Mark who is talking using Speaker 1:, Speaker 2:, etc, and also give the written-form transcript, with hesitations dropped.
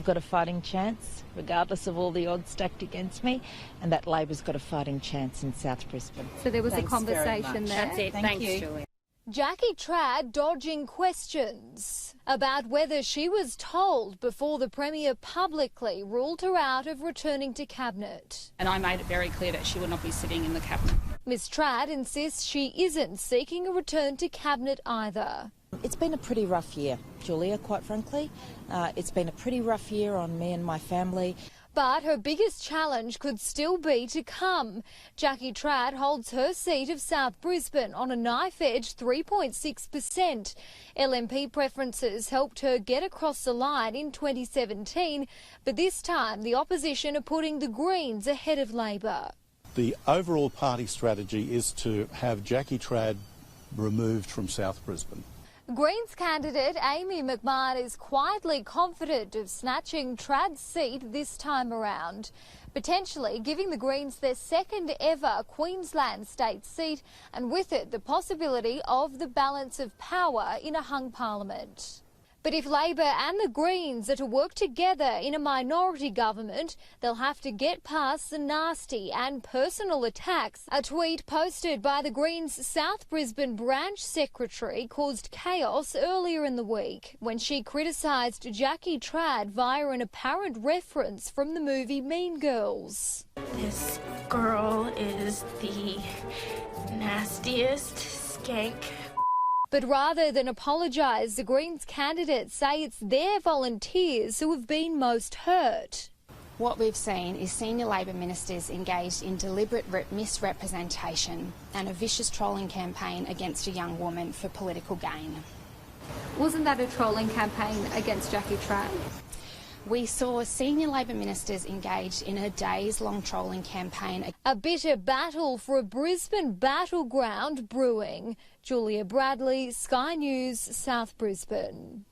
Speaker 1: I've got a fighting chance, regardless of all the odds stacked against me, and that Labor's got a fighting chance in South Brisbane.
Speaker 2: So there was a conversation there.
Speaker 3: That's it. Thanks, Julie.
Speaker 2: Jackie Trad dodging questions about whether she was told before the Premier publicly ruled her out of returning to Cabinet.
Speaker 3: And I made it very clear that she would not be sitting in the Cabinet.
Speaker 2: Ms Trad insists she isn't seeking a return to Cabinet either.
Speaker 1: It's been a pretty rough year, Julia, quite frankly. It's been a pretty rough year on me and my family.
Speaker 2: But her biggest challenge could still be to come. Jackie Trad holds her seat of South Brisbane on a knife-edge 3.6%. LNP preferences helped her get across the line in 2017, but this time the opposition are putting the Greens ahead of Labor.
Speaker 4: The overall party strategy is to have Jackie Trad removed from South Brisbane.
Speaker 2: Greens candidate Amy McMahon is quietly confident of snatching Trad's seat this time around, potentially giving the Greens their second ever Queensland state seat, and with it the possibility of the balance of power in a hung parliament. But if Labor and the Greens are to work together in a minority government, they'll have to get past the nasty and personal attacks. A tweet posted by the Greens' South Brisbane branch secretary caused chaos earlier in the week when she criticised Jackie Trad via an apparent reference from the movie Mean Girls.
Speaker 5: This girl is the nastiest skank.
Speaker 2: But rather than apologise, the Greens candidates say it's their volunteers who have been most hurt.
Speaker 6: What we've seen is senior Labor ministers engaged in deliberate misrepresentation and a vicious trolling campaign against a young woman for political gain.
Speaker 2: Wasn't that a trolling campaign against Jackie Trad?
Speaker 6: We saw senior Labor ministers engaged in a days-long trolling campaign.
Speaker 2: A bitter battle for a Brisbane battleground brewing. Julia Bradley, Sky News, South Brisbane.